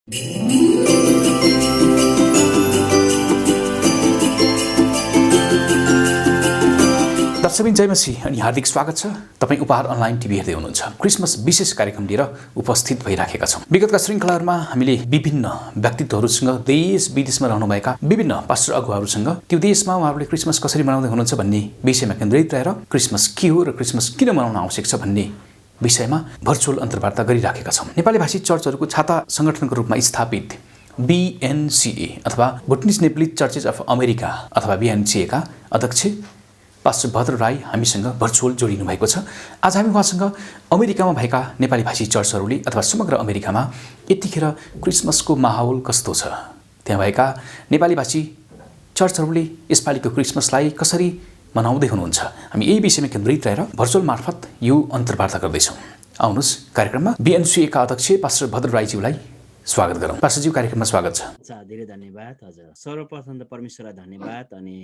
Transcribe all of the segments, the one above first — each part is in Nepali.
दर्शकबिन जय मसीह अनि हार्दिक स्वागत छ। तपाईँ उपहार अनलाइन टिभी हेर्दै हुनुहुन्छ। क्रिसमस विशेष कार्यक्रम लिएर उपस्थित भइराखेका छौँ। विगतका श्रृङ्खलाहरूमा हामीले विभिन्न व्यक्तित्वहरूसँग देश विदेशमा रहनुभएका विभिन्न पास्टर अगुवाहरूसँग त्यो देशमा उहाँहरूले क्रिसमस कसरी मनाउँदै हुनुहुन्छ भन्ने विषयमा केन्द्रित रहेर क्रिसमस के हो र क्रिसमस किन मनाउन आवश्यक छ भन्ने विषयमा भर्चुअल अन्तर्वार्ता गरिराखेका छौँ। नेपाली भाषी चर्चहरूको छाता सङ्गठनको रूपमा स्थापित BNCA अथवा Bhutanese Nepali churches of America अथवा BNCA का अध्यक्ष पास्टर भद्र राई हामीसँग भर्चुअल जोडिनु भएको छ। आज हामी उहाँसँग अमेरिकामा भएका नेपाली भाषी चर्चहरूले अथवा समग्र अमेरिकामा यतिखेर क्रिसमसको माहौल कस्तो छ, त्यहाँ भएका नेपाली भाषी चर्चहरूले यसपालिको क्रिसमसलाई कसरी मनाउँदै हुनुहुन्छ, हामी यही विषयमा केन्द्रित रहेर भर्चुअल मार्फत यो अन्तर्वार्ता गर्दैछौँ। आउनुहोस् कार्यक्रममा BNCA का अध्यक्ष पास्टर भद्र राईज्यूलाई स्वागत गरौँ। पास्टरज्यू कार्यक्रममा स्वागत छ। धेरै धन्यवाद। हजुर, सर्वप्रथम त परमेश्वरलाई धन्यवाद अनि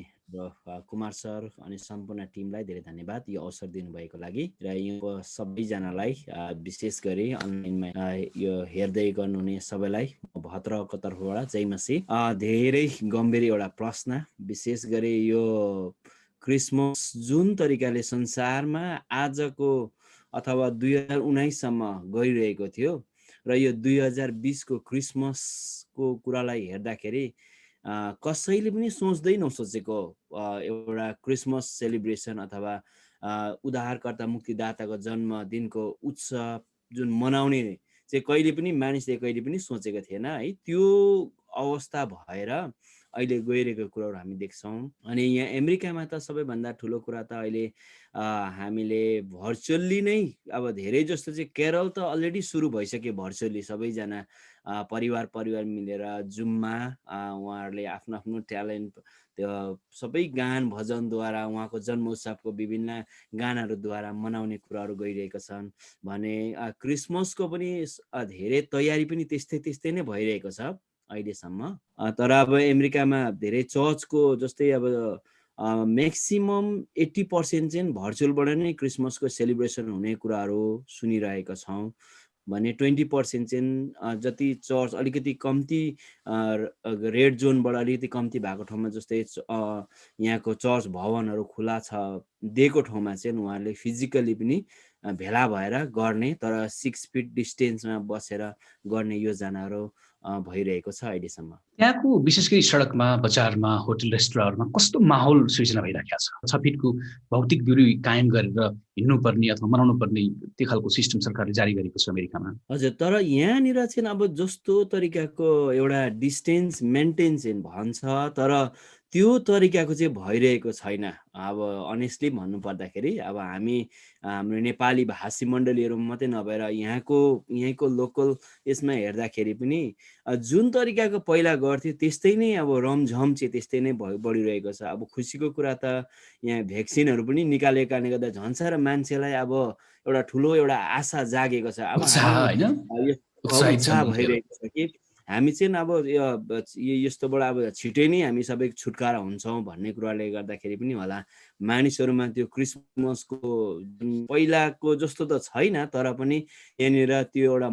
कुमार सर अनि सम्पूर्ण टिमलाई धेरै धन्यवाद यो अवसर दिनुभएको लागि र यो सबैजनालाई विशेष गरी अनलाइनमा यो हेर्दै गर्नुहुने सबैलाई भद्रको तर्फबाट जय मसीह। धेरै गम्भीर एउटा प्रश्न, विशेष गरी यो क्रिसमस जुन तरिकाले संसारमा आजको अथवा 2019 सम्म गइरहेको थियो र यो 2020 को क्रिसमसको कुरालाई हेर्दाखेरि कसैले पनि सोच्दै नसोचेको एउटा क्रिसमस सेलिब्रेसन अथवा उद्धारकर्ता मुक्तिदाताको जन्मदिनको उत्सव जुन मनाउने चाहिँ कहिले पनि मानिसले कहिले पनि सोचेको थिएन है। त्यो अवस्था भएर अहिले गइरहेको कुराहरू हामी देख्छौँ। अनि यहाँ अमेरिकामा त सबैभन्दा ठुलो कुरा त अहिले हामीले भर्चुअल्ली नै अब धेरै जस्तो चाहिँ केरल त अलरेडी सुरु भइसक्यो भर्चुअल्ली, सबैजना परिवार मिलेर जुममा उहाँहरूले आफ्नो आफ्नो ट्यालेन्ट त्यो सबै गान भजनद्वारा उहाँको जन्म उत्सवको विभिन्न गानाहरूद्वारा मनाउने कुराहरू गइरहेका छन् भने क्रिसमसको पनि धेरै तयारी पनि त्यस्तै नै भइरहेको छ अहिलेसम्म। तर अब अमेरिकामा धेरै चर्चको जस्तै अब म्याक्सिमम 80% चाहिँ भर्चुअलबाट नै क्रिसमसको सेलिब्रेसन हुने कुराहरू सुनिरहेका छौँ भने 20% चाहिँ जति चर्च अलिकति कम्ती रेड जोनबाट अलिकति कम्ती भएको ठाउँमा जस्तै यहाँको चर्च भवनहरू खुला छ दिएको ठाउँमा चाहिँ उहाँहरूले फिजिकली पनि भेला भएर गर्ने तर 6 फिट डिस्टेन्समा बसेर गर्ने योजनाहरू भइरहेको छ अहिलेसम्म। त्यहाँको विशेष गरी सडकमा, बजारमा, होटल रेस्टुरेन्टमा कस्तो माहौल सृजना भइरहेको छ? 6 फिटको भौतिक दूरी कायम गरेर हिँड्नुपर्ने अथवा मनाउनु पर्ने त्यो खालको सिस्टम सरकारले जारी गरेको छ अमेरिकामा। हजुर, तर यहाँनिर चाहिँ अब जस्तो तरिकाको एउटा डिस्टेन्स मेन्टेन चाहिँ भन्छ तर त्यो तरिकाको चाहिँ भइरहेको छैन। अब अनेस्टली भन्नुपर्दाखेरि अब हाम्रो नेपाली भाषी मण्डलीहरू मात्रै नभएर यहीँको लोकल यसमा हेर्दाखेरि पनि जुन तरिकाको पहिला गर्थ्यो त्यस्तै नै अब रमझम चाहिँ त्यस्तै नै बढिरहेको छ। अब खुसीको कुरा त यहाँ भ्याक्सिनहरू पनि निकालेको कारणले गर्दा झन् साह्रो मान्छेलाई अब एउटा ठुलो एउटा आशा जागेको छ। अब उत्साह भइरहेको छ कि हामी चाहिँ अब यस्तोबाट अब छिटै नै हामी सबै छुटकारा हुन्छौँ भन्ने कुराले गर्दाखेरि पनि होला मानिसहरूमा त्यो क्रिसमसको पहिलाको जस्तो त छैन तर पनि यहाँनिर त्यो एउटा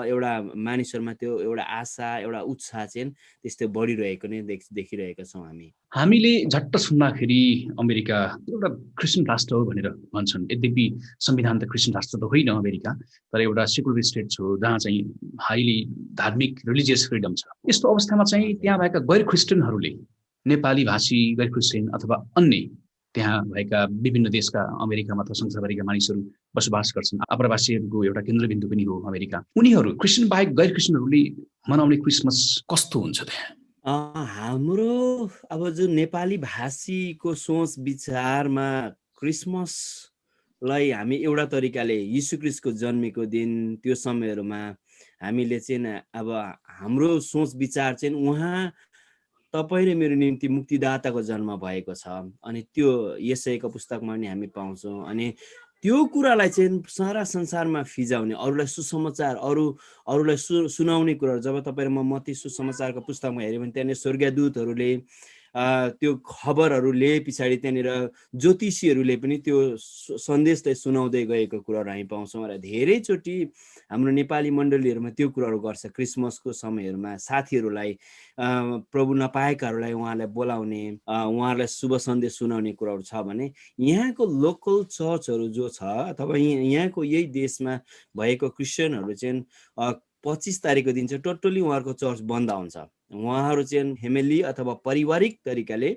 एउटा मानिसहरूमा त्यो एउटा आशा एउटा उत्साह चाहिँ त्यस्तै बढिरहेको नै देखिरहेका छौँ हामीले झट्ट सुन्दाखेरि अमेरिका एउटा क्रिस्चियन राष्ट्र हो भनेर भन्छन्। यद्यपि संविधान त क्रिस्चियन राष्ट्र त होइन अमेरिका, तर एउटा सेकुलर स्टेट हो जहाँ चाहिँ हाइली धार्मिक रिलिजियस फ्रिडम छ। यस्तो अवस्थामा चाहिँ त्यहाँ भएका गैर क्रिस्चियनहरूले नेपाली भाषी गैर क्रिस्चियन अथवा अन्य त्यहाँ भएका विभिन्न देशका अमेरिकामा अथवा संसारभरिका मानिसहरू बसोबास गर्छन्। आप्रवासीहरूको एउटा केन्द्रबिन्दु पनि हो अमेरिका। उनीहरू क्रिस्चियन बाहेक गैर क्रिस्चियनहरूले मनाउने क्रिसमस कस्तो हुन्छ त्यहाँ? हाम्रो अब जो नेपाली भाषीको सोच विचारमा क्रिसमसलाई हामी एउटा तरिकाले यीशु ख्रीष्टको जन्मेको दिन त्यो समयहरूमा हामीले चाहिँ अब हाम्रो सोच विचार चाहिँ उहाँ तपाईँ र मेरो निम्ति मुक्तिदाताको जन्म भएको छ अनि त्यो यशायाको पुस्तकमा पनि हामी पाउँछौँ। अनि त्यो कुरालाई चाहिँ सारा संसारमा फिजाउने, अरूलाई सुसमाचार अरूलाई सुनाउने कुराहरू जब तपाईँ र म मत्ती सुसमाचारको पुस्तकमा हेऱ्यौँ भने त्यहाँनिर स्वर्गदूतहरूले त्यो खबरहरूले पछाडि त्यहाँनिर ज्योतिषीहरूले पनि त्यो सन्देशलाई सुनाउँदै गएको कुराहरू हामी पाउँछौँ र धेरैचोटि हाम्रो नेपाली मण्डलीहरूमा त्यो कुराहरू गर्छ। क्रिसमसको समयहरूमा साथीहरूलाई प्रभु नपाएकाहरूलाई उहाँलाई बोलाउने, उहाँहरूलाई शुभ सन्देश सुनाउने कुराहरू छ भने यहाँको लोकल चर्चहरू जो छ अथवा यहाँको यही देशमा भएको क्रिस्चियनहरू चाहिँ 25 तारिकको दिन चाहिँ टोटल्ली उहाँहरूको चर्च बन्द हुन्छ। उहाँहरू चाहिँ फ्यामिली अथवा पारिवारिक तरिकाले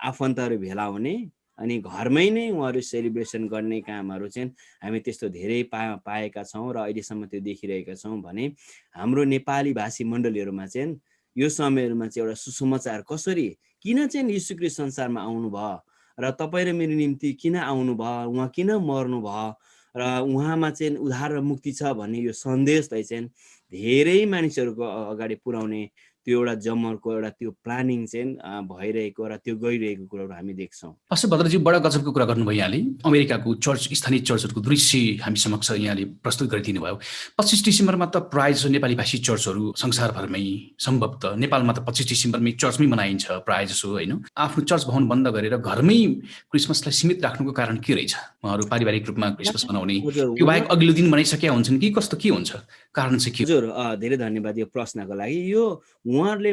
आफन्तहरू भेला हुने अनि घरमै नै उहाँहरू सेलिब्रेसन गर्ने कामहरू चाहिँ हामी त्यस्तो धेरै पाएका छौँ र अहिलेसम्म त्यो देखिरहेका छौँ भने हाम्रो नेपाली भाषी मण्डलीहरूमा चाहिँ यो समयहरूमा चाहिँ एउटा सुसमाचार कसरी किन चाहिँ यीशु ख्रीष्ट संसारमा आउनुभयो र तपाईँ र मेरो निम्ति किन आउनुभयो, उहाँ किन मर्नु भयो र उहाँमा चाहिँ उद्धार र मुक्ति छ भन्ने यो सन्देशलाई चाहिँ धेरै मानिसहरूको अगाडि पुर्याउने त्यो एउटा जमरको एउटा त्यो प्लानिङ चाहिँ भइरहेको र त्यो गइरहेको कुराहरू हामी देख्छौँ। पास्टर भद्रजी बडा गजबको कुरा गर्नुभयो यहाँले। अमेरिकाको चर्च स्थानीय चर्चहरूको दृश्य हामी समक्ष यहाँले प्रस्तुत गरिदिनु भयो। 25 डिसेम्बरमा त प्रायः जसो नेपाली भाषी चर्चहरू संसारभरमै सम्भवतः नेपालमा त 25 डिसेम्बरमै चर्चमै मनाइन्छ प्रायः जसो होइन। आफ्नो चर्च भवन बन्द गरेर घरमै क्रिसमसलाई सीमित राख्नुको कारण के रहेछ? उहाँहरू पारिवारिक रूपमा क्रिसमस मनाउने, त्यो बाहेक अघिल्लो दिन मनाइसकेका हुन्छन् कि कस्तो के हुन्छ? कारण चाहिँ के? हजुर, धेरै धन्यवाद यो प्रश्नको लागि। यो उहाँहरूले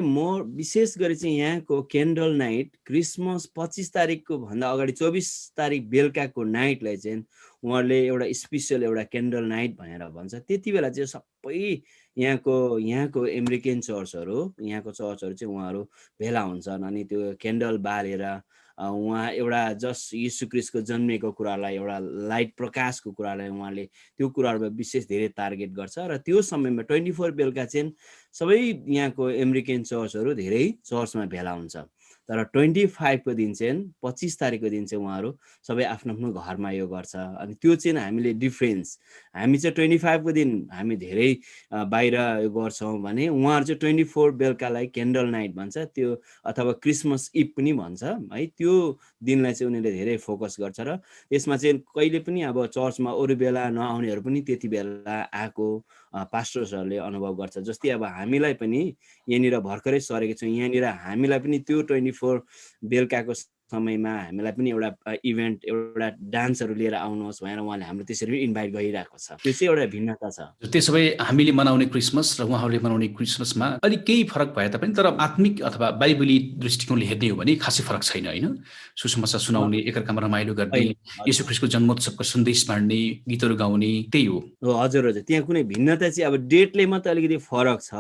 विशेष गरी चाहिँ यहाँको क्यान्डल नाइट क्रिसमस 25 तारिकको भन्दा अगाडि 24 तारिक बेलुकाको नाइटलाई चाहिँ उहाँहरूले एउटा स्पेसल एउटा क्यान्डल नाइट भनेर भन्छ। त्यति बेला चाहिँ सबै यहाँको अमेरिकन चर्चहरू चाहिँ उहाँहरू भेला हुन्छन् अनि त्यो क्यान्डल बालेर उहाँ एउटा जस्ट यीशु ख्रीष्टको जन्मेको कुरालाई एउटा लाइट प्रकाशको कुरालाई उहाँले त्यो कुराहरूमा विशेष धेरै टार्गेट गर्छ र त्यो समयमा 24 बेलुका चाहिँ सबै यहाँको अमेरिकन चर्चहरू धेरै चर्चमा भेला हुन्छ। तर 25 को दिन चाहिँ 25 तारिकको दिन चाहिँ उहाँहरू सबै आफ्नो आफ्नो घरमा यो गर्छ। अनि त्यो चाहिँ हामीले डिफ्रेन्स हामी चाहिँ 25 को दिन हामी धेरै बाहिर यो गर्छौँ भने उहाँहरू चाहिँ 24 बेलुकालाई क्यान्डल नाइट भन्छ त्यो अथवा क्रिसमस इभ पनि भन्छ है। त्यो दिनलाई चाहिँ उनीहरूले धेरै फोकस गर्छ र यसमा चाहिँ कहिले पनि अब चर्चमा अरू बेला नआउनेहरू पनि त्यति बेला आएको पास्टर्सहरूले अनुभव गर्छ। जस्तै अब हामीलाई पनि यहाँनिर भर्खरै सरेको छौँ, यहाँनिर हामीलाई पनि त्यो 24 बेलुकाको समयमा हामीलाई पनि एउटा इभेन्ट एउटा डान्सहरू लिएर आउनुहोस् भनेर उहाँले हाम्रो त्यसरी इन्भाइट गरिरहेको छ। त्यो चाहिँ एउटा भिन्नता छ। त्यसो भए हामीले मनाउने क्रिसमस र उहाँहरूले मनाउने क्रिसमसमा अलिक केही फरक भए तापनि तर आत्मिक अथवा बाइबली दृष्टिकोणले हेर्ने हो भने खासै फरक छैन होइन। सुसमाचार सुनाउने, एकअर्कामा रमाइलो गर्ने, येशू ख्रीष्टको जन्मोत्सवको सन्देश बाँड्ने, गीतहरू गाउने, त्यही हो। हजुर हजुर, त्यहाँ कुनै भिन्नता चाहिँ अब डेटले मात्रै अलिकति फरक छ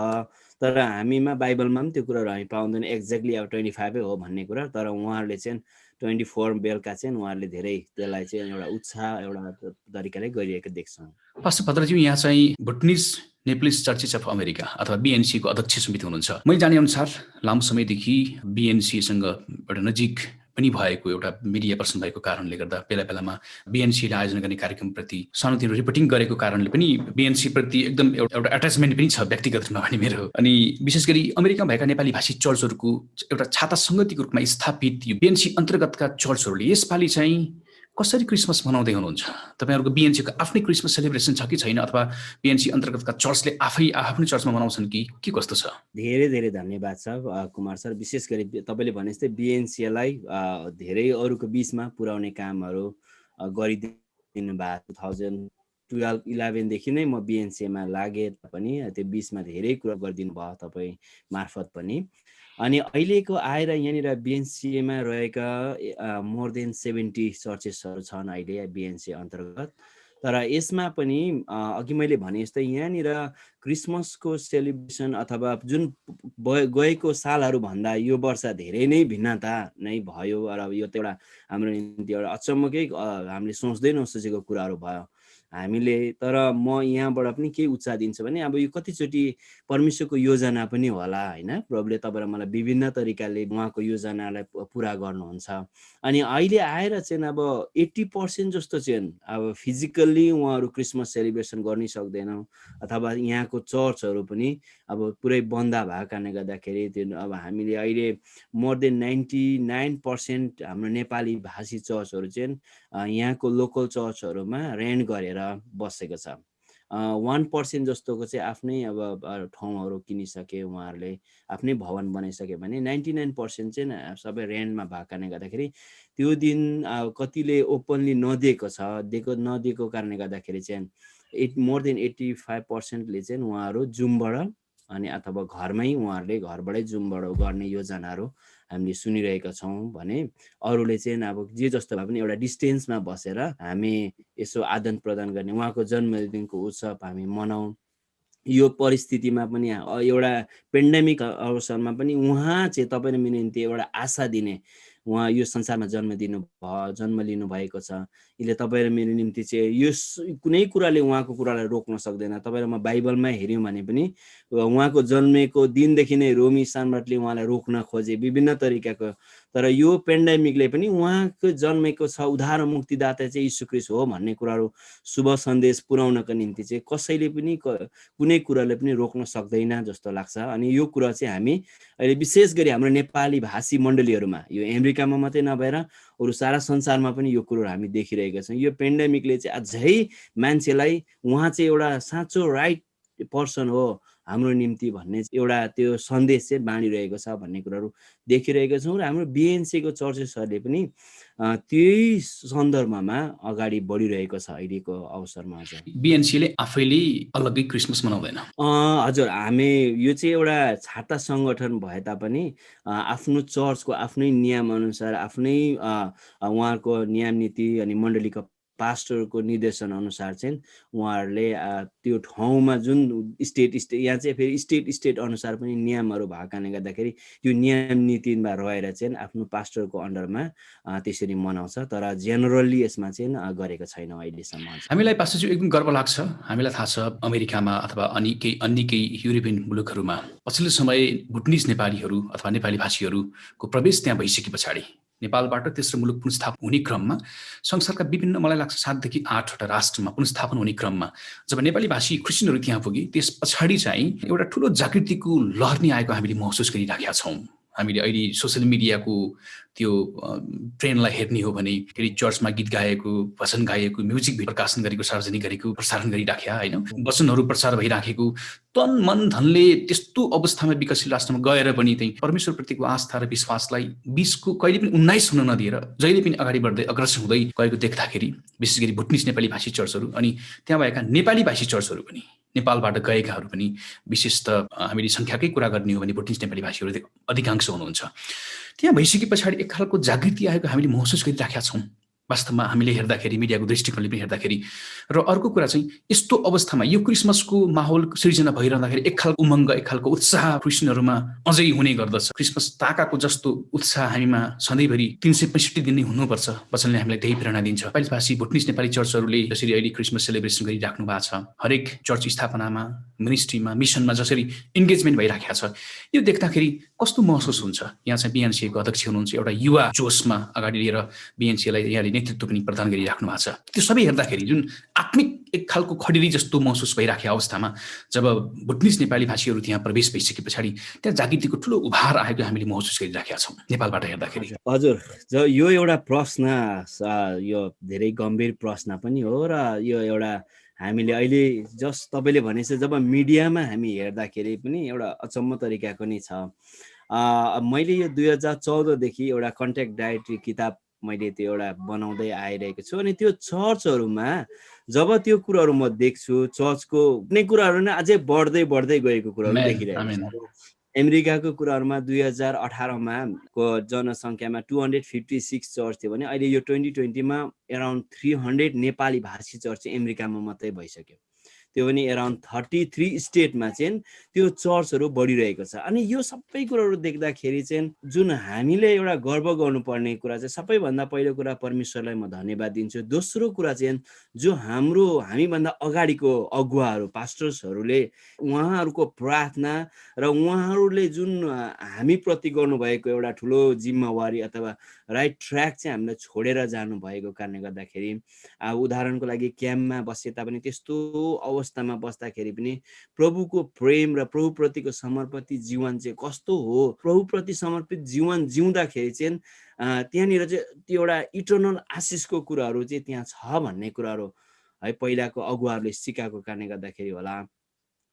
तर हामीमा बाइबलमा पनि त्यो कुराहरू हामी पाउँदैन एक्ज्याक्टली अब 25 हो भन्ने कुरा। तर उहाँहरूले चाहिँ 24 बेलुका चाहिँ उहाँहरूले धेरै त्यसलाई चाहिँ एउटा उत्साह एउटा तरिकाले गरिरहेको देख्छौँ। पास्टर भद्रज्यू यहाँ चाहिँ भुटनिज नेप्लिस चर्चेस अफ अमेरिका अथवा बिएनसीको अध्यक्ष समिति हुनुहुन्छ। मैले जाने अनुसार लामो समयदेखि बिएनसीसँग एउटा नजिक पनि भएको एउटा मिडिया पर्सन भएको कारणले गर्दा बेला बेलामा बिएनसीले आयोजना गर्ने कार्यक्रमप्रति सानोतिनो रिपोर्टिङ गरेको कारणले पनि बिएनसी प्रति एकदम एउटा एट्याचमेन्ट पनि छ व्यक्तिगत रूपमा भने मेरो। अनि विशेष गरी अमेरिकामा भएका नेपाली भाषी चर्चहरूको एउटा छाता सङ्गतिको रूपमा स्थापित यो बिएनसी अन्तर्गतका चर्चहरूले यसपालि चाहिँ कसरी क्रिसमस मनाउँदै हुनुहुन्छ? तपाईँहरूको बिएनसीको आफ्नै क्रिसमस सेलिब्रेसन छ कि छैन अथवा बिएनसी अन्तर्गतका चर्चले आफ्नै चर्चमा मनाउँछन् कि के कस्तो छ? धेरै धेरै धन्यवाद छ कुमार सर। विशेष गरी तपाईँले भने जस्तै बिएनसीलाई धेरै अरूको बिचमा पुर्याउने कामहरू गरिदिनु भएको 2012-11देखि नै म बिएनसीमा लागेँ पनि त्यो बिचमा धेरै कुरा गरिदिनु भयो तपाईँ मार्फत पनि। अनि अहिलेको आएर यहाँनिर बिएनसीमा रहेका मोर देन 70 चर्चेसहरू छन् अहिले बिएनसी अन्तर्गत। तर यसमा पनि अघि मैले भने जस्तै यहाँनिर क्रिसमसको सेलिब्रेसन अथवा जुन गएको सालहरूभन्दा यो वर्ष धेरै नै भिन्नता नै भयो र यो त एउटा हाम्रो निम्ति एउटा अचम्मकै हामीले सोच्दै नसोचेको कुराहरू भयो हामीले। तर म यहाँबाट पनि के उत्साह दिन्छु भने अब यो कतिचोटि परमेश्वरको योजना पनि होला होइन। प्रभुले तपाईँ र मलाई विभिन्न तरिकाले उहाँको योजनालाई पुरा गर्नुहुन्छ। अनि अहिले आएर चाहिँ अब 80% जस्तो चाहिँ अब फिजिकल्ली उहाँहरू क्रिसमस सेलिब्रेसन गर्नै सक्दैनौँ अथवा यहाँको चर्चहरू पनि अब पुरै बन्द भएको कारणले गर्दाखेरि त्यो अब हामीले अहिले मोर देन 99% हाम्रो नेपाली भाषी चर्चहरू चाहिँ यहाँको लोकल चर्चहरूमा रेन्ट गरेर बसेको छ। 1% जस्तोको चाहिँ आफ्नै अब ठाउँहरू किनिसके उहाँहरूले, आफ्नै भवन बनाइसके भने 99% चाहिँ सबै रेन्टमा भएको कारणले गर्दाखेरि त्यो दिन कतिले ओपनली नदिएको छ, नदिएको कारणले गर्दाखेरि चाहिँ मोर देन 85%ले चाहिँ उहाँहरू जुमबाट अनि अथवा घरबाटै जुमबाट गर्ने योजनाहरू हामीले सुनिरहेका छौँ भने अरूले चाहिँ अब जे जस्तो भए पनि एउटा डिस्टेन्समा बसेर हामी यसो आदान प्रदान गर्ने, उहाँको जन्मदिनको उत्सव हामी मनाउँ। यो परिस्थितिमा पनि एउटा पेन्डेमिक अवसरमा पनि उहाँ चाहिँ तपाईँ र मेरो निम्ति एउटा आशा दिने, उहाँ यो संसारमा जन्म लिनु भएको छ। यसले तपाईँ र मेरो निम्ति चाहिँ यो कुनै कुराले उहाँको कुरालाई रोक्न सक्दैन। तपाईँ र म बाइबलमा हेऱ्यौँ भने पनि उहाँको जन्मेको दिनदेखि नै रोमी साम्राज्यले उहाँलाई रोक्न खोजे विभिन्न तरिकाको, तर यो पेन्डेमिकले पनि उहाँको जन्मेको छ उद्धार मुक्तिदाता चाहिँ यीशु ख्रीष्ट हो भन्ने कुराहरू शुभ सन्देश पुर्याउनको निम्ति चाहिँ कसैले पनि कुनै कुराले पनि रोक्न सक्दैन जस्तो लाग्छ। अनि यो कुरा चाहिँ हामी अहिले विशेष गरी हाम्रो नेपाली भाषी मण्डलीहरूमा, यो अमेरिकामा मात्रै नभएर अरू सारा संसारमा पनि यो कुरो हामी देखिरहेका छौँ। यो पेन्डेमिकले चाहिँ अझै मान्छेलाई उहाँ चाहिँ एउटा साँचो राइट पर्सन हो हाम्रो निम्ति भन्ने एउटा त्यो सन्देश चाहिँ बाँडिरहेको छ भन्ने कुराहरू देखिरहेका छौँ। र हाम्रो बिएनसीको चर्चेसहरूले पनि त्यही सन्दर्भमा अगाडि बढिरहेको छ अहिलेको अवसरमा चाहिँ। बिएनसीले आफैले अलग्गै क्रिसमस मनाउँदैन? हजुर, हामी यो चाहिँ एउटा छाता सङ्गठन भए तापनि आफ्नो चर्चको आफ्नै नियम अनुसार आफ्नै उहाँहरूको नियम नीति अनि मण्डलीको पास्टरको निर्देशन अनुसार चाहिँ उहाँहरूले त्यो ठाउँमा जुन स्टेट यहाँ चाहिँ फेरि स्टेट अनुसार पनि नियमहरू भएको कारणले गर्दाखेरि त्यो नियम नीतिमा रहेर चाहिँ आफ्नो पास्टरको अन्डरमा त्यसरी मनाउँछ। तर जेनरली यसमा चाहिँ गरेको छैन अहिलेसम्म। हामीलाई पास्टरज्यू एकदम गर्व लाग्छ। हामीलाई थाहा छ अमेरिकामा अथवा अन्य केही युरोपियन मुलुकहरूमा पछिल्लो समय भुटनिज नेपालीहरू अथवा नेपाली भाषीहरूको प्रवेश त्यहाँ भइसके पछाडि नेपालबाट तेस्रो मुलुक पुनस्थापन हुने क्रममा संसारका विभिन्न मलाई लाग्छ 7 देखि 8 राष्ट्रमा पुनस्थापन हुने क्रममा जब नेपाली भाषी क्रिस्चियनहरू त्यहाँ पुगे त्यस पछाडि चाहिँ एउटा ठुलो जागृतिको लहर नै आएको हामीले महसुस गरिराखेका छौँ। हामीले अहिले सोसियल मिडियाको त्यो ट्रेन्डलाई हेर्ने हो भने फेरि चर्चमा गीत गाएको, भजन गाएको, म्युजिक प्रकाशन गरेको, सार्वजनिक गरेको, प्रसारण गरिराख्या होइन, वचनहरू प्रचार भइराखेको, तन मन धनले त्यस्तो अवस्थामा विकसित राष्ट्रमा गएर पनि त्यही परमेश्वरप्रतिको आस्था र विश्वासलाई बिचको कहिले पनि 19 हुन नदिएर जहिले पनि अगाडि बढ्दै अग्रसर हुँदै गएको देख्दाखेरि विशेष गरी भुटनिज नेपाली भाषी चर्चहरू अनि त्यहाँ भएका नेपाली भाषी चर्चहरू पनि नेपालबाट गएकाहरू पनि विशेष त हामीले सङ्ख्याकै कुरा गर्ने हो भने भुटनिज नेपाली भाषीहरू अधिकांश हुनुहुन्छ। त्यहाँ भइसके पछाडि एक खालको जागृति आएको हामीले महसुस गरिराखेका छौँ वास्तवमा हामीले हेर्दाखेरि, मिडियाको दृष्टिकोणले पनि हेर्दाखेरि। र अर्को कुरा चाहिँ यस्तो अवस्थामा यो क्रिसमसको माहौल सृजना भइरहँदाखेरि एक खालको उमङ्ग, एक खालको उत्साह क्रिस्चियनहरूमा अझै हुने गर्दछ। क्रिसमस ताकाको जस्तो उत्साह हामीमा सधैँभरि 365 दिन नै हुनुपर्छ, वचनले हामीलाई त्यही प्रेरणा दिन्छ। नेपाली भाषी भुटनिज नेपाली चर्चहरूले जसरी अहिले क्रिसमस सेलिब्रेसन गरिराख्नु भएको छ, हरेक चर्च स्थापनामा, मिनिस्ट्रीमा, मिसनमा जसरी इन्गेजमेन्ट भइराखेको छ, यो देख्दाखेरि कस्तो महसुस हुन्छ। यहाँ चाहिँ बिएनसीको अध्यक्ष हुनुहुन्छ, एउटा युवा जोसमा अगाडि लिएर बिएनसीलाई यहाँले नेतृत्व पनि प्रदान गरिराख्नु भएको छ। त्यो सबै हेर्दाखेरि जुन आत्मिक एक खालको खडेरी जस्तो महसुस भइराखेको अवस्थामा जब भुटनिज नेपाली भाषीहरू त्यहाँ प्रवेश भइसके पछाडि त्यहाँ जागृतिको ठुलो उभार आएको हामीले महसुस गरिराखेका छौँ नेपालबाट हेर्दाखेरि। हजुर, यो एउटा प्रश्न, यो धेरै गम्भीर प्रश्न पनि हो र यो एउटा हामीले अहिले जस्ट तपाईँले भनेपछि जब मिडियामा हामी हेर्दाखेरि पनि एउटा अचम्म तरिकाको नै छ। मैले यो 2014 देखि एउटा कन्ट्याक्ट डायरेक्टरी किताब मैले त्यो एउटा बनाउँदै आइरहेको छु। अनि त्यो चर्चहरूमा जब त्यो कुराहरू म देख्छु, चर्चको कुनै कुराहरू नै अझै बढ्दै गएको कुराहरू देखिरहेको छु। अमेरिकाको कुराहरूमा 2018मा को जनसङ्ख्यामा 256 चर्च थियो भने अहिले यो 2020मा अराउन्ड 300 नेपाली भाषी चर्च चाहिँ अमेरिकामा मात्रै भइसक्यो। त्यो पनि अराउन्ड 33 स्टेटमा चाहिँ त्यो चर्चहरू बढिरहेको छ। अनि यो सबै कुराहरू देख्दाखेरि चाहिँ जुन हामीले एउटा गर्व गर्नुपर्ने कुरा चाहिँ सबैभन्दा पहिलो कुरा परमेश्वरलाई म धन्यवाद दिन्छु। दोस्रो कुरा चाहिँ जो हामीभन्दा अगाडिको अगुवाहरू, पास्टर्सहरूले उहाँहरूको प्रार्थना र उहाँहरूले जुन हामीप्रति गर्नुभएको एउटा ठुलो जिम्मेवारी अथवा राइट ट्र्याक चाहिँ हामीलाई छोडेर जानुभएको कारणले गर्दाखेरि उदाहरणको लागि क्याम्पमा बसे तापनि त्यस्तो अवस्थामा बस्दाखेरि पनि प्रभुको प्रेम र प्रभुप्रतिको समर्पित जीवन चाहिँ कस्तो हो, प्रभुप्रति समर्पित जीवन जिउँदाखेरि चाहिँ त्यहाँनिर चाहिँ त्यो एउटा इटर्नल आशिषको कुराहरू चाहिँ त्यहाँ छ भन्ने कुराहरू है पहिलाको अगुवाहरूले सिकाएको कारणले गर्दाखेरि होला।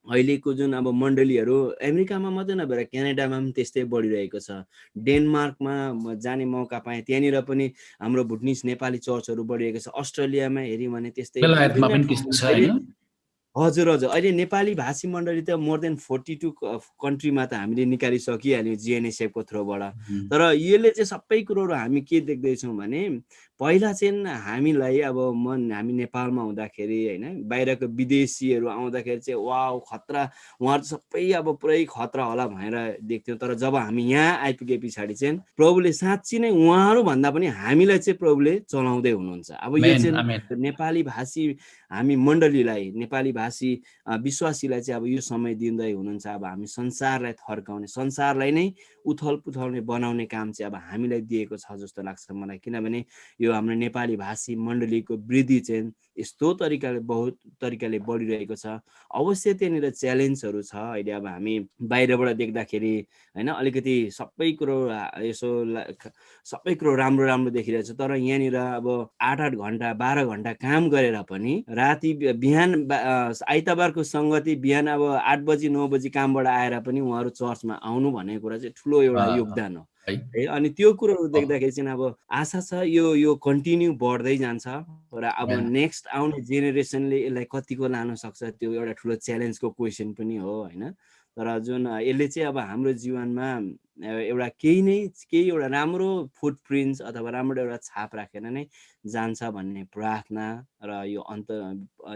अहिलेको जुन अब मण्डलीहरू अमेरिकामा मात्रै नभएर क्यानाडामा पनि त्यस्तै बढिरहेको छ। डेनमार्कमा जाने मौका पाएँ, त्यहाँनिर पनि हाम्रो भुटनिस नेपाली चर्चहरू बढिरहेको छ। अस्ट्रेलियामा हेऱ्यौँ भने त्यस्तै बेलायतमा विभिन्न पनि त्यस्तो ठाउँमा छ अहिले होइन? हजुर, हजुर। अहिले नेपाली भाषी मण्डली त मोर देन 42 कन्ट्रीमा त हामीले निकालिसकिहाल्यौँ जिएनएसएफको थ्रुबाट। उम्, तर यसले चाहिँ सबै कुरोहरू हामी के देख्दैछौँ भने पहिला चाहिँ हामीलाई अब हामी नेपालमा हुँदाखेरि होइन बाहिरको विदेशीहरू आउँदाखेरि चाहिँ वाउ खतरा, उहाँहरू सबै अब पुरै खतरा होला भनेर देख्थ्यौँ। तर जब हामी यहाँ आइपुगे पछाडि चाहिँ प्रभुले साँच्ची नै उहाँहरू भन्दा पनि हामीलाई चाहिँ प्रभुले चलाउँदै हुनुहुन्छ। अब यो आमेन, चाहिँ आमेन। नेपाली भाषी हामी मण्डलीलाई, नेपाली भाषी विश्वासीलाई चाहिँ अब यो समय दिँदै हुनुहुन्छ। अब हामी संसारलाई थर्काउने, संसारलाई नै उथल पुथल्ने बनाउने काम चाहिँ अब हामीलाई दिएको छ जस्तो लाग्छ मलाई। किनभने यो हाम्रो नेपाली भाषी मण्डलीको वृद्धि चाहिँ यस्तो तरिकाले बहुत तरिकाले बढिरहेको छ। अवश्य त्यहाँनिर च्यालेन्जहरू छ। अहिले अब हामी बाहिरबाट देख्दाखेरि होइन अलिकति सबै कुरो यसो सबै कुरो राम्रो राम्रो देखिरहेको छ। तर यहाँनिर अब 8-8 घन्टा 12 घन्टा काम गरेर पनि राति बिहान आइतबारको सङ्गति बिहान अब 8 बजी 9 बजी कामबाट आएर पनि उहाँहरू चर्चमा आउनु भन्ने कुरा चाहिँ ठुलो एउटा अ, योगदान हो है। है। अनि त्यो कुरोहरू अ, देख्दाखेरि चाहिँ अब आशा छ यो कन्टिन्यू बढ्दै जान्छ र अब आमेन। नेक्स्ट आउने जेनेरेसनले यसलाई कतिको लान सक्छ त्यो एउटा ठुलो च्यालेन्जको क्वेसन पनि हो होइन। तर जुन यसले चाहिँ अब हाम्रो जीवनमा एउटा केही एउटा राम्रो फुटप्रिन्ट्स अथवा राम्रो एउटा छाप राखेर नै जान्छ भन्ने प्रार्थना र यो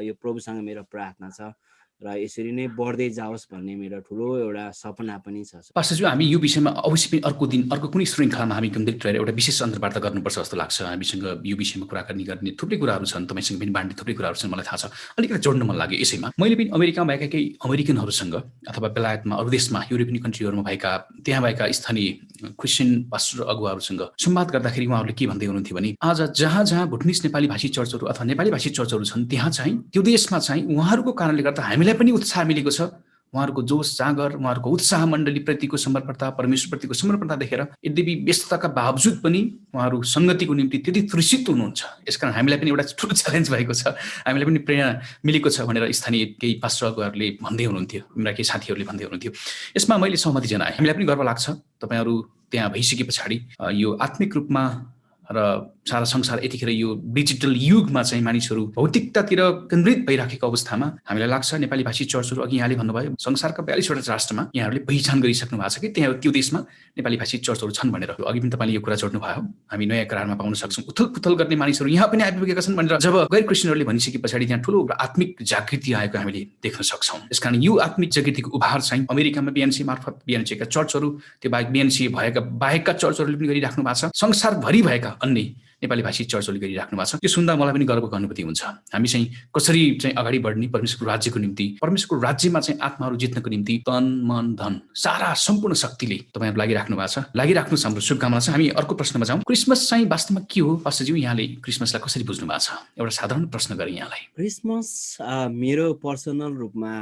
यो प्रभुसँग मेरो प्रार्थना छ र यसरी नै बढ्दै जाओस् भन्ने मेरो ठुलो एउटा सपना पनि छ। पास्टरज्यू, हामी यो विषयमा अवश्य पनि अर्को दिन अर्को कुनै श्रृङ्खलामा हामी केन्द्रित रहेर एउटा विशेष अन्तर्वार्ता गर्नुपर्छ जस्तो लाग्छ। हामीसँग यो विषयमा कुराकानी गर्ने थुप्रै कुराहरू छन्, तपाईँसँग पनि बाँड्ने थुप्रै कुराहरू छन्, मलाई थाहा छ। अलिकति जोड्न मन लाग्यो यसैमा। मैले पनि अमेरिकामा भएका केही अमेरिकनहरूसँग अथवा बेलायतमा अरू देशमा युरोपियन कन्ट्रीहरूमा भएका त्यहाँ भएका स्थानीय क्रिस्चियन पास्टर अगुवाहरूसँग संवाद गर्दाखेरि उहाँहरूले के भन्दै हुनुहुन्थ्यो भने आज जहाँ जहाँ भुटनिस नेपाली भाषी चर्चहरू अथवा नेपाली भाषी चर्चहरू छन् त्यहाँ चाहिँ त्यो देशमा चाहिँ उहाँहरूको कारणले गर्दा हामीलाई पनि उत्साह मिलेको छ। उहाँहरूको जोस जाँगर, उहाँहरूको उत्साह मण्डलीप्रतिको समर्पणता, परमेश्वरप्रतिको समर्पणता देखेर यद्यपि व्यस्तताका बावजुद पनि उहाँहरू सङ्गतिको निम्ति त्यति तृषित हुनुहुन्छ। यसकारण हामीलाई पनि एउटा ठुलो च्यालेन्ज भएको छ, हामीलाई पनि प्रेरणा मिलेको छ भनेर स्थानीय केही पास्टरहरूले भन्दै हुनुहुन्थ्यो, मेरा केही साथीहरूले भन्दै हुनुहुन्थ्यो। यसमा मैले सहमति जनाएँ। हामीलाई पनि गर्व लाग्छ तपाईँहरू त्यहाँ भइसके पछाडि यो आत्मिक रूपमा र सारा संसार यतिखेर यो डिजिटल युगमा चाहिँ मानिसहरू भौतिकतातिर केन्द्रित भइराखेको अवस्थामा हामीलाई लाग्छ नेपाली भाषी चर्चहरू अघि यहाँले भन्नुभयो संसारका 42वटा राष्ट्रमा यहाँहरूले पहिचान गरिसक्नु भएको छ कि त्यहाँ त्यो देशमा नेपाली भाषी चर्चहरू छन् भनेर। अघि पनि तपाईँले यो कुरा जोड्नु भयो, हामी नयाँ करारमा पाउन सक्छौँ। उथल पुथल गर्ने मानिसहरू यहाँ पनि आइपुगेका छन् भनेर जब गैर क्रिस्चियनहरूले भनिसके पछाडि त्यहाँ ठुलो आत्मिक जागृति आएको हामीले देख्न सक्छौँ। यसकारण यो आत्मिक जागृतिको उभार चाहिँ अमेरिकामा बिएनसी मार्फत बिएनसीका चर्चहरू, त्यो बाहेक बिएनसी बाहेकका चर्चहरूले पनि गरिराख्नु भएको छ, संसारभरि भएका अन्य नेपाली भाषी चर्चहरूले गरिराख्नु भएको छ। त्यो सुन्दा मलाई पनि गर्वको अनुभूति हुन्छ। हामी चाहिँ कसरी चाहिँ अगाडि बढ्ने परमेश्वरको राज्यको निम्ति, परमेश्वरको राज्यमा चाहिँ आत्माहरू जित्नको निम्ति तन मन धन सारा सम्पूर्ण शक्तिले तपाईँहरू लागिराख्नु भएको छ, लागिराख्नुहोस्, हाम्रो शुभकामना छ। हामी अर्को प्रश्नमा जाउँ। क्रिसमस चाहिँ वास्तवमा के हो पास्टरज्यू? यहाँले क्रिसमसलाई कसरी बुझ्नु भएको छ? एउटा साधारण प्रश्न गरेँ यहाँलाई। क्रिसमस मेरो पर्सनल रूपमा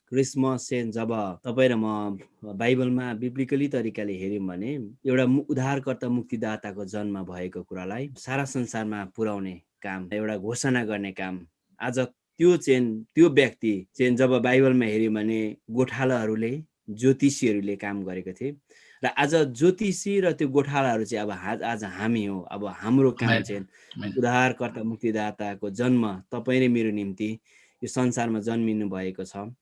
क्रिसमस चाहिँ जब तपाईँ र म बाइबलमा बिब्लिकली तरिकाले हेऱ्यौँ भने एउटा उद्धारकर्ता मुक्तिदाताको जन्म भएको कुरालाई सारा संसारमा पुर्याउने काम, एउटा घोषणा गर्ने काम, आज त्यो व्यक्ति चाहिँ जब बाइबलमा हेऱ्यौँ भने गोठालाहरूले ज्योतिषीहरूले काम गरेको थिए र आज ज्योतिषी र त्यो गोठालाहरू चाहिँ अब आज हामी हो। अब हाम्रो काम चाहिँ उद्धारकर्ता मुक्तिदाताको जन्म तपाईँ र मेरो निम्ति यो संसारमा जन्मिनु भएको छ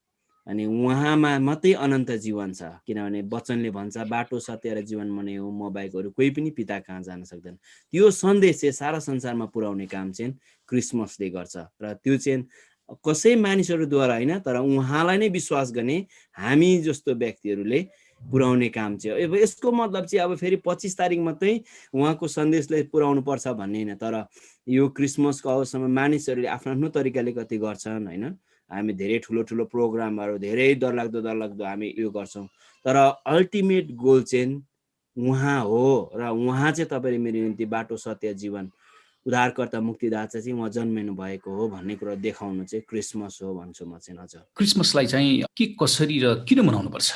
अनि उहाँमा मात्रै अनन्त जीवन छ। किनभने वचनले भन्छ बाटो सत्य र जीवन म नै हो, म बाहेक अरू कोही पनि पिता कहाँ जान सक्दैन। त्यो सन्देश चाहिँ सारा संसारमा पुर्याउने काम चाहिँ क्रिसमसले गर्छ र त्यो चाहिँ कसै मानिसहरूद्वारा होइन तर उहाँलाई नै विश्वास गर्ने हामी जस्तो व्यक्तिहरूले पुर्याउने काम चाहिँ। अब यसको मतलब चाहिँ अब फेरि 25 तारिक मात्रै उहाँको सन्देशलाई पुर्याउनु पर्छ भन्ने होइन, तर यो क्रिसमसको अवसरमा मानिसहरूले आफ्नो आफ्नो तरिकाले कति गर्छन् होइन। हामी धेरै ठुलो ठुलो प्रोग्रामहरू धेरै डरलाग्दो हामी यो गर्छौँ, तर अल्टिमेट गोल चाहिँ उहाँ हो र उहाँ चाहिँ तपाईँले मेरो निम्ति बाटो सत्य जीवन उद्धारकर्ता मुक्तिदाता चाहिँ उहाँ जन्मिनु भएको हो भन्ने कुरा देखाउनु चाहिँ क्रिसमस हो भन्छु म चाहिँ। हजुर, क्रिसमसलाई चाहिँ के कसरी र किन मनाउनुपर्छ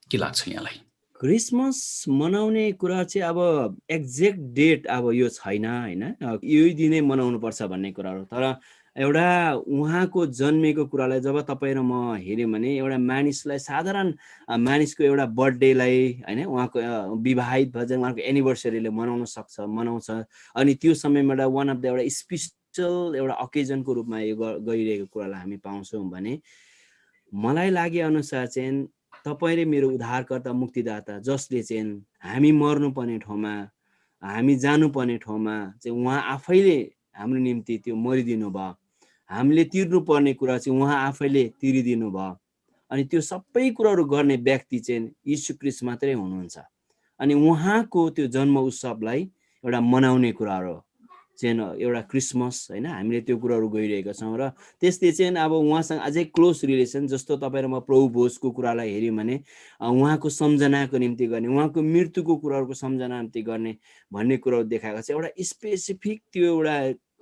के लाग्छ यहाँलाई? क्रिसमस मनाउने कुरा चाहिँ अब एक्ज्याक्ट डेट अब यो छैन होइन, यही दिनै मनाउनु पर्छ भन्ने कुराहरू, तर एउटा उहाँको जन्मेको कुरालाई जब तपाईँ र म हेऱ्यौँ भने एउटा मानिसलाई साधारण मानिसको एउटा बर्थडेलाई होइन उहाँको विवाहित भएपछि उहाँको एनिभर्सरीले मनाउँछ अनि त्यो समयमा एउटा वान अफ द एउटा स्पेसल एउटा अकेजनको रूपमा यो गइरहेको कुरालाई हामी पाउँछौँ भने मलाई लागे अनुसार चाहिँ तपाईँ र मेरो उद्धारकर्ता मुक्तिदाता जसले चाहिँ हामी मर्नुपर्ने ठाउँमा हामी जानुपर्ने ठाउँमा चाहिँ उहाँ आफैले हाम्रो निम्ति त्यो मरिदिनु भयो, हामीले तिर्नुपर्ने कुरा चाहिँ उहाँ आफैले तिरिदिनु भयो अनि त्यो सबै कुराहरू गर्ने व्यक्ति चाहिँ यीशु ख्रीष्ट मात्रै हुनुहुन्छ। अनि उहाँको त्यो जन्म उत्सवलाई एउटा मनाउने कुराहरू चाहिँ एउटा क्रिसमस होइन हामीले त्यो कुराहरू गइरहेका छौँ र त्यसले चाहिँ अब उहाँसँग अझै क्लोज रिलेसन जस्तो तपाईँ र म प्रभु भोजको कुरालाई हेऱ्यौँ भने उहाँको सम्झनाको निम्ति गर्ने उहाँको मृत्युको कुराहरूको सम्झना निम्ति गर्ने भन्ने कुराहरू देखाएको छ। एउटा स्पेसिफिक त्यो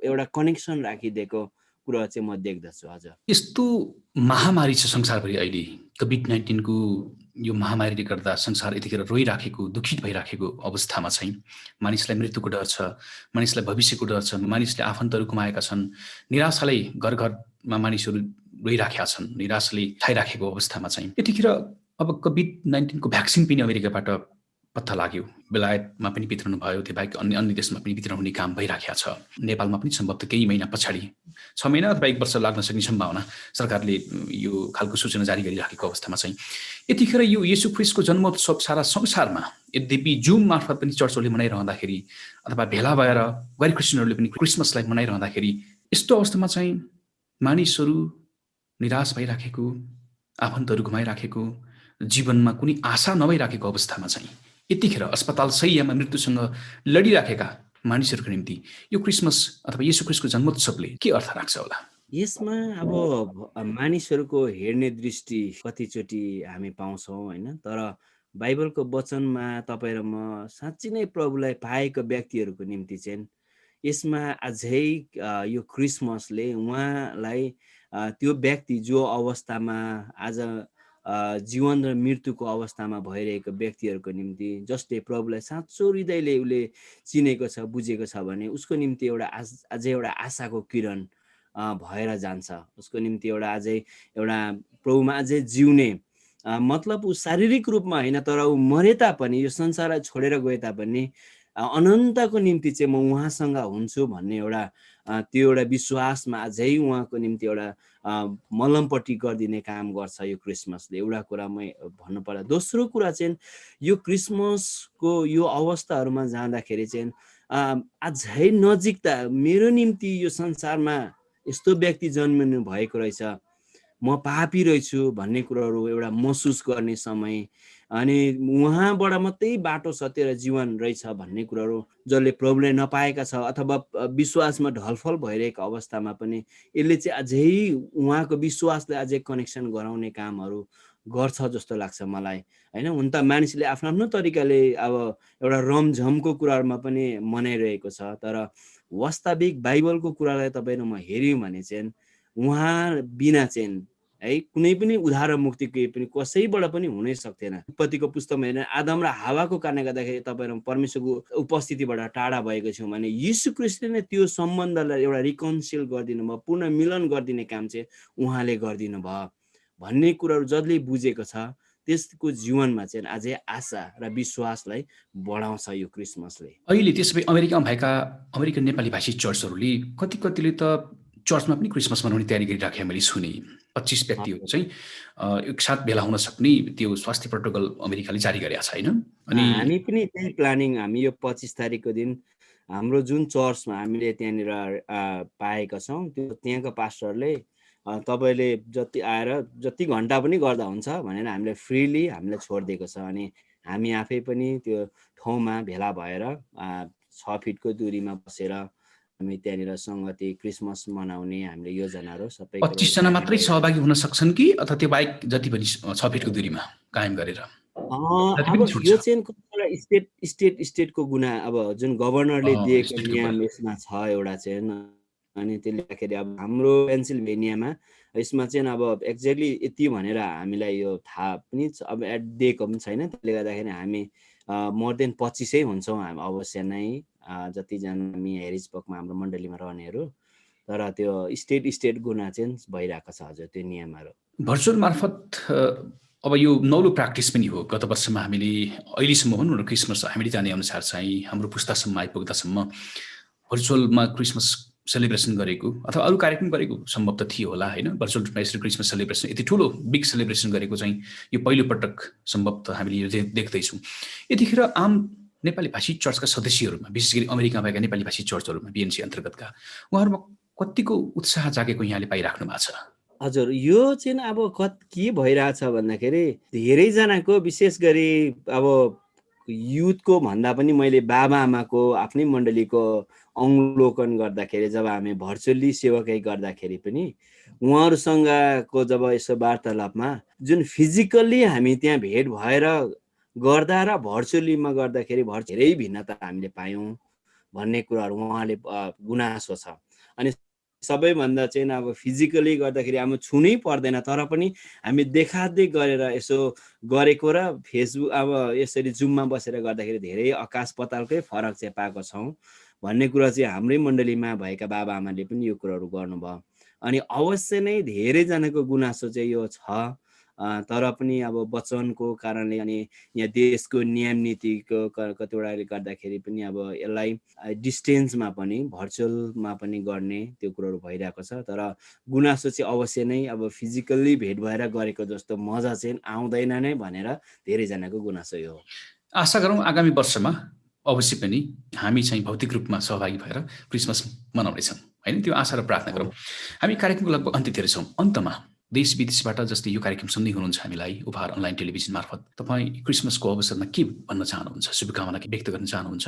एउटा कनेक्सन राखिदिएको कुरा चाहिँ म देख्दछु। हजुर, यस्तो महामारी छ संसारभरि अहिले कोभिड-19को यो महामारीले गर्दा संसार यतिखेर रोइराखेको दुखित भइराखेको अवस्थामा चाहिँ मानिसलाई मृत्युको डर छ, मानिसलाई भविष्यको डर छ, मानिसले आफन्तहरू गुमाएका छन्, निराशाले घर घरमा मानिसहरू रोइराखेका छन्, निराशाले खाइराखेको अवस्थामा चाहिँ यतिखेर अब कोभिड-19को भ्याक्सिन पनि अमेरिकाबाट पत्ता लाग्यो, बेलायतमा पनि वितरण भयो, त्यो बाहेक अन्य अन्य देशमा पनि वितरण हुने काम भइराखेको छ। नेपालमा पनि सम्भवतः केही महिना पछाडि 6 महिना अथवा 1 वर्ष लाग्न सक्ने सम्भावना सरकारले यो खालको सूचना जारी गरिराखेको अवस्थामा चाहिँ यतिखेर यो येशू ख्रीष्टको जन्मोत्सव सारा संसारमा यद्यपि जुम मार्फत पनि चर्चहरूले मनाइरहँदाखेरि अथवा भेला भएर गैर क्रिस्चियनहरूले पनि क्रिसमसलाई मनाइरहँदाखेरि यस्तो अवस्थामा चाहिँ मानिसहरू निराश भइराखेको, आफन्तहरू गुमाइराखेको, जीवनमा कुनै आशा नभइराखेको अवस्थामा चाहिँ यतिखेर अस्पताल शैय्यामा मृत्युसँग लडिराखेका मानिसहरूको निम्ति यो क्रिसमस अथवा येशू ख्रीष्टको जन्मोत्सवले के अर्थ राख्छ होला? यसमा अब मानिसहरूको हेर्ने दृष्टि कतिचोटि हामी पाउँछौँ होइन, तर बाइबलको वचनमा तपाईँ र म साँच्ची नै प्रभुलाई पाएका व्यक्तिहरूको निम्ति चाहिँ यसमा अझै यो क्रिसमसले उहाँलाई त्यो व्यक्ति जो अवस्थामा आज जीवन र मृत्युको अवस्थामा भइरहेको व्यक्तिहरूको निम्ति जसले प्रभुलाई साँचो हृदयले उसले चिनेको छ बुझेको छ भने उसको निम्ति एउटा अझै एउटा आशाको किरण भएर जान्छ। उसको निम्ति एउटा अझै एउटा प्रभुमा अझै जिउने मतलब ऊ शारीरिक रूपमा होइन तर ऊ मरे तापनि यो संसारलाई छोडेर गए तापनि अनन्तको निम्ति चाहिँ म उहाँसँग हुन्छु भन्ने एउटा त्यो एउटा विश्वासमा अझै उहाँको निम्ति एउटा मलमपट्टि गरिदिने काम गर्छ यो क्रिसमसले। एउटा कुरा म भन्नुपर्दा दोस्रो कुरा चाहिँ यो क्रिसमसको यो अवस्थाहरूमा जाँदाखेरि चाहिँ अझै नजिकता मेरो निम्ति यो संसारमा यस्तो व्यक्ति जन्मिनु भएको रहेछ, म पापी रहेछु भन्ने कुराहरू एउटा महसुस गर्ने समय अनि उहाँबाट मात्रै बाटो सत्य र जीवन रहेछ भन्ने कुराहरू जसले प्रभुले नपाएका छ अथवा विश्वासमा ढलफल भइरहेको अवस्थामा पनि यसले चाहिँ अझै उहाँको विश्वासलाई अझै कनेक्सन गराउने कामहरू गर्छ जस्तो लाग्छ मलाई होइन। हुन त मानिसले आफ्नो आफ्नो तरिकाले अब एउटा रमझमको कुराहरूमा पनि मनाइरहेको छ, तर वास्तविक बाइबलको कुरालाई तपाईँले म हेऱ्यौँ भने चाहिँ उहाँ बिना चाहिँ है कुनै पनि उद्धार र मुक्ति केही पनि कसैबाट पनि हुनै सक्दैन। उत्पत्तिको पुस्तकमा हेर्ने आदम र हावाको कारणले गर्दाखेरि तपाईँ परमेश्वरको उपस्थितिबाट टाढा भएको छौँ भने यीशु ख्रीष्टले नै त्यो सम्बन्धलाई एउटा रिकन्सिल गरिदिनु भयो, पुनः मिलन गरिदिने काम चाहिँ उहाँले गरिदिनु भयो भन्ने कुराहरू जसले बुझेको छ त्यसको जीवनमा चाहिँ अझै आशा र विश्वासलाई बढाउँछ यो क्रिसमसले। अहिले त्यसो भए अमेरिकामा भएका अमेरिकन नेपाली भाषी चर्चहरूले कतिले त चर्चमा पनि क्रिसमस मनाउने तयारी गरिराखे मैले सुने। 25 व्यक्तिहरू चाहिँ एकसाथ भेला हुन सक्ने त्यो स्वास्थ्य प्रोटोकल अमेरिकाले जारी गरेको छ होइन। अनि हामी पनि त्यही प्लानिङ हामी यो 25 तारिकको दिन हाम्रो जुन चर्चमा हामीले त्यहाँनिर पाएका छौँ त्यो त्यहाँको पास्टरले तपाईँले जति आएर जति घन्टा पनि गर्दा हुन्छ भनेर हामीले फ्रिली हामीलाई छोडिदिएको छ अनि हामी आफै पनि त्यो ठाउँमा भेला भएर 6 फिटको दूरीमा बसेर हामी त्यहाँनिर सङ्गति क्रिसमस मनाउने हामीले योजनाहरू सबै 25 जना मात्रै सहभागी हुन सक्छन् कि अथवा त्यो बाहेक जति पनि 6 फिटको दूरीमा कायम गरेर जति अब पनि छुट यो छ? चाहिँ स्टेटको गुना अब जुन गभर्नरले दिएको स्टेटको नियम कुरा। यसमा छ एउटा चाहिँ अनि त्यसले गर्दाखेरि अब हाम्रो पेन्सिल्भेनियामा यसमा चाहिँ अब एक्ज्याक्टली यति भनेर हामीलाई यो थाहा पनि अब दिएको पनि छैन। त्यसले गर्दाखेरि हामी मोर देन 25 हुन्छौँ हामी अवश्य नै जतिजना हामी हेरिजबर्गमा हाम्रो मण्डलीमा रहनेहरू तर त्यो स्टेट गुना चाहिँ भइरहेको छ हजुर त्यो नियमहरू। भर्चुअल मार्फत अब यो नौलो प्र्याक्टिस पनि हो। गत वर्षमा हामीले अहिलेसम्म भनौँ न क्रिसमस हामीले जाने अनुसार चाहिँ हाम्रो पुस्तासम्म आइपुग्दासम्म भर्चुअलमा क्रिसमस सेलिब्रेसन गरेको अथवा अरू कार्यक्रम गरेको सम्भव त थियो होला होइन। भर्चुअल रूपमा यसरी क्रिसमस सेलिब्रेसन यति ठुलो बिग सेलिब्रेसन गरेको चाहिँ यो पहिलोपटक सम्भव त हामीले यो देख्दैछौँ। यतिखेर आम नेपाली भाषी चर्चका सदस्यहरूमा विशेष गरी अमेरिकामा भएका नेपाली भाषी चर्चहरूमा बिएनसी अन्तर्गतका उहाँहरूमा कतिको उत्साह जागेको यहाँले पाइराख्नु भएको छ? हजुर यो चाहिँ अब के भइरहेछ भन्दाखेरि धेरैजनाको विशेष गरी अब युथको भन्दा पनि मैले बाबाआमाको आफ्नै मण्डलीको अवलोकन गर्दाखेरि जब हामी भर्चुअली सेवाकै गर्दाखेरि पनि उहाँहरूसँगको जब यसो वार्तालापमा जुन फिजिकल्ली हामी त्यहाँ भेट भएर गर्दा र भर्चुअलीमा गर्दाखेरि धेरै भिन्नता हामीले पायौँ भन्ने कुराहरू उहाँले गुनासो छ। अनि सबैभन्दा चाहिँ अब फिजिकली गर्दाखेरि अब छुनै पर्दैन तर पनि हामी देखादेख गरेर यसो गरेको र फेसबुक अब यसरी जुममा बसेर गर्दाखेरि धेरै आकाश पातालकै फरक चाहिँ पाएको छौँ भन्ने कुरा चाहिँ हाम्रै मण्डलीमा भएका बाबाआमाले पनि यो कुराहरू गर्नुभयो। अनि अवश्य नै धेरैजनाको गुनासो चाहिँ यो छ तर पनि अब वचनको कारणले अनि यहाँ देशको नियम नीतिको कतिवटाले गर्दाखेरि पनि अब यसलाई डिस्टेन्समा पनि भर्चुअलमा पनि गर्ने त्यो कुरोहरू भइरहेको छ। तर गुनासो चाहिँ अवश्य नै अब फिजिकल्ली भेट भएर गरेको जस्तो मजा चाहिँ आउँदैन नै भनेर धेरैजनाको गुनासो यो हो। आशा गरौँ आगामी वर्षमा अवश्य पनि हामी चाहिँ भौतिक रूपमा सहभागी भएर क्रिसमस मनाउनेछौँ होइन। त्यो आशा र प्रार्थना गरौँ। हामी कार्यक्रमको लगभग अन्त्यतिर छौँ। अन्तमा देश विदेशबाट जस्तै यो कार्यक्रम सुन्दै हुनुहुन्छ हामीलाई उपहार अनलाइन टेलिभिजन मार्फत तपाईँ क्रिसमसको अवसरमा के भन्न चाहनुहुन्छ, शुभकामना व्यक्त गर्न चाहनुहुन्छ?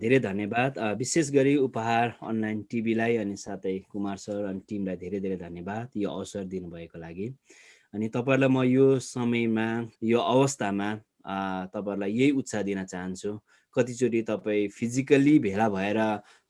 धेरै धन्यवाद। विशेष गरी उपहार अनलाइन टिभीलाई अनि साथै कुमार सर अनि टिमलाई धेरै धेरै धन्यवाद यो अवसर दिनुभएको लागि। अनि तपाईँहरूलाई म यो समयमा यो अवस्थामा तपाईँहरूलाई यही उत्साह दिन चाहन्छु। कतिचोटि तपाईँ फिजिकल्ली भेला भएर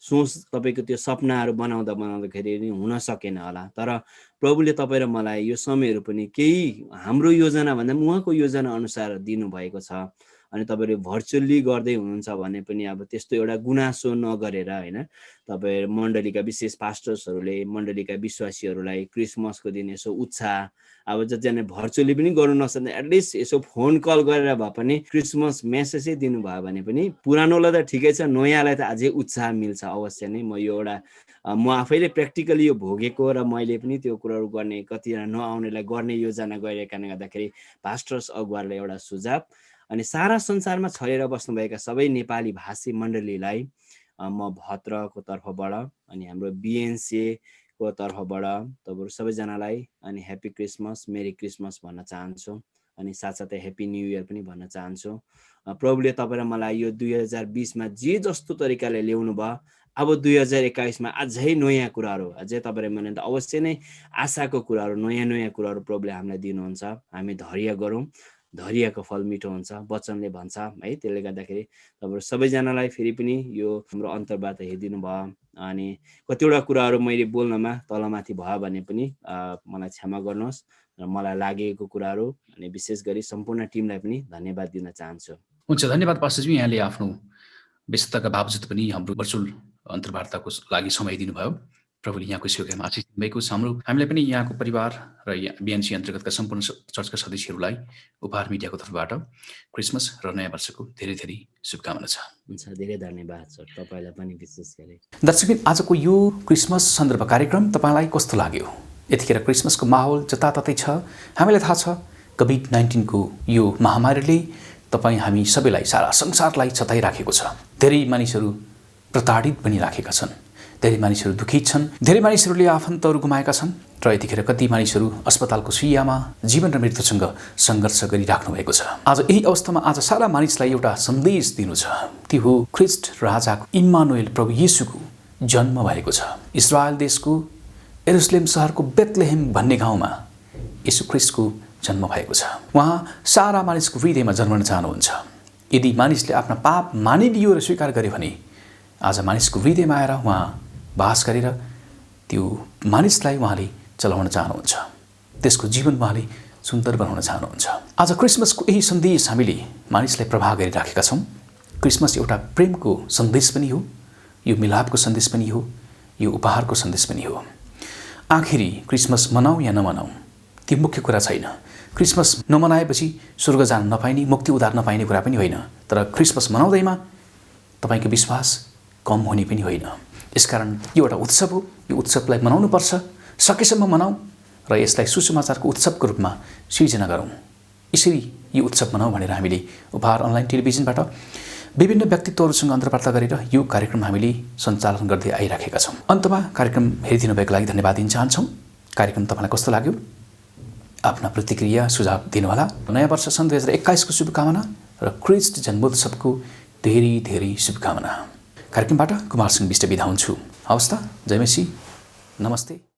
तपाईँको त्यो सपनाहरू बनाउँदाखेरि नि हुन सकेन होला तर प्रभुले तपाईँ र मलाई यो समयहरू पनि केही हाम्रो योजना भन्दा पनि उहाँको योजना अनुसार दिनुभएको छ। अनि तपाईँले भर्चुअल्ली गर्दै हुनुहुन्छ भने पनि अब त्यस्तो एउटा गुनासो नगरेर होइन तपाईँ मण्डलीका विशेष पास्टर्सहरूले मण्डलीका विश्वासीहरूलाई क्रिसमसको दिन यसो उत्साह अब जतिजना भर्चुअली पनि गर्नु नसक्ने एटलिस्ट यसो फोन कल गरेर भए पनि क्रिसमस मेसेजै दिनुभयो भने पनि पुरानोलाई त ठिकै छ, नयाँलाई त अझै उत्साह मिल्छ। अवश्य नै म यो एउटा म आफैले प्र्याक्टिकली यो भोगेको र मैले पनि त्यो कुराहरू गर्ने कतिजना नआउनेलाई गर्ने योजना गरिरहेकाले गर्दाखेरि पास्टर्स अगुवालाई एउटा सुझाव अनि सारा संसारमा छरेर बस्नुभएका सबै नेपाली भाषी मण्डलीलाई म भद्रको तर्फबाट अनि हाम्रो बिएनसीको तर्फबाट तपाईँहरू सबैजनालाई अनि ह्याप्पी क्रिसमस मेरी क्रिसमस भन्न चाहन्छु अनि साथसाथै ह्याप्पी न्यू इयर पनि भन्न चाहन्छु। प्रभुले तपाईँ र मलाई यो 2020मा जे जस्तो तरिकाले ल्याउनु भयो अब 2021मा अझै नयाँ कुराहरू अझै तपाईँले भने त अवश्य नै आशाको कुराहरू नयाँ कुराहरू प्रभुले हामीलाई दिनुहुन्छ। हामी धैर्य गरौँ, धैर्यको फल मिठो हुन्छ वचनले भन्छ है। त्यसले गर्दाखेरि तपाईँहरू सबैजनालाई फेरि पनि यो हाम्रो अन्तर्वार्ता हेरिदिनु भयो अनि कतिवटा कुराहरू मैले बोल्नमा तलमाथि भयो भने पनि मलाई क्षमा गर्नुहोस् र मलाई लागेको कुराहरू अनि विशेष गरी सम्पूर्ण टिमलाई पनि धन्यवाद दिन चाहन्छु। हुन्छ, धन्यवाद पास्टरजी। यहाँले आफ्नो व्यस्तताका बावजुद पनि हाम्रो भर्चुअल अन्तर्वार्ताको लागि समय दिनुभयो। प्रभुले यहाँको सेवामा आशिष दिनुभएको छ। हामीलाई पनि यहाँको परिवार र बिएनसी अन्तर्गतका सम्पूर्ण चर्चका सदस्यहरूलाई उपहार मिडियाको तर्फबाट क्रिसमस र नयाँ वर्षको धेरै धेरै शुभकामना छ। हुन्छ, धेरै धन्यवाद सर, तपाईँलाई पनि विशेष गरी। दर्शकबिन, आजको यो क्रिसमस सन्दर्भ कार्यक्रम तपाईँलाई कस्तो लाग्यो? यतिखेर क्रिसमसको माहौल जताततै छ। हामीलाई थाहा छ कोभिड-19 को यो महामारीले हामी सबैलाई, सारा संसारलाई सताइराखेको छ। धेरै मानिसहरू प्रताडित बनिराखेका छन्, धेरै मानिसहरू दुखित छन्, धेरै मानिसहरूले आफन्तहरू गुमाएका छन् र यतिखेर कति मानिसहरू अस्पतालको सुइयामा जीवन र मृत्युसँग सङ्घर्ष गरिराख्नु भएको छ। आज यही अवस्थामा आज सारा मानिसलाई एउटा सन्देश दिनु छ। त्यो हो ख्रिस्ट राजाको इम्मानुएल प्रभु येशूको जन्म भएको छ। इस्रायल देशको यरुशलेम सहरको बेथलेहेम भन्ने गाउँमा येशू ख्रिस्टको जन्म भएको छ। उहाँ सारा मानिसको हृदयमा जन्मन चाहनुहुन्छ। यदि मानिसले आफ्ना पाप मानिलियो र स्वीकार गरे भने आज मानिसको हृदयमा आएर उहाँ बास गरेर त्यो मानिसलाई उहाँले चलाउन चाहनुहुन्छ। त्यसको जीवन उहाँले सुन्दर बनाउन चाहनुहुन्छ। आज क्रिसमसको यही सन्देश हामीले मानिसलाई प्रभाव गरिराखेका छौँ। क्रिसमस एउटा प्रेमको सन्देश पनि हो, यो मिलापको सन्देश पनि हो, यो उपहारको सन्देश पनि हो। आखिरी क्रिसमस मनाऊ या नमनाऊ त्यो मुख्य कुरा छैन। क्रिसमस नमनाएपछि स्वर्ग जान नपाइने, मुक्ति उद्धार नपाइने कुरा पनि होइन। तर क्रिसमस मनाउँदैमा तपाईँको विश्वास कम हुने पनि होइन। यसकारण यो एउटा उत्सव हो। यो उत्सवलाई मनाउनुपर्छ, सकेसम्म मनाऊ र यसलाई सुसमाचारको उत्सवको रूपमा सिर्जना गरौँ। यसरी यो उत्सव मनाऊ भनेर हामीले उपहार अनलाइन टेलिभिजनबाट विभिन्न व्यक्तित्वहरूसँग अन्तर्वार्ता गरेर यो कार्यक्रम हामीले सञ्चालन गर्दै आइराखेका छौँ। अन्तमा कार्यक्रम हेरिदिनु भएको लागि धन्यवाद दिन चाहन्छौँ। कार्यक्रम तपाईँलाई कस्तो लाग्यो? आफ्ना प्रतिक्रिया सुझाव दिनुहोला। नयाँ वर्ष सन् 2021 को शुभकामना र क्रिस्ट जन्मोत्सवको धेरै धेरै शुभकामना। कार्यक्रमबाट कुमार सिंह विष्ट बिदा हुन्छु। हवस् त, जय मसी, नमस्ते।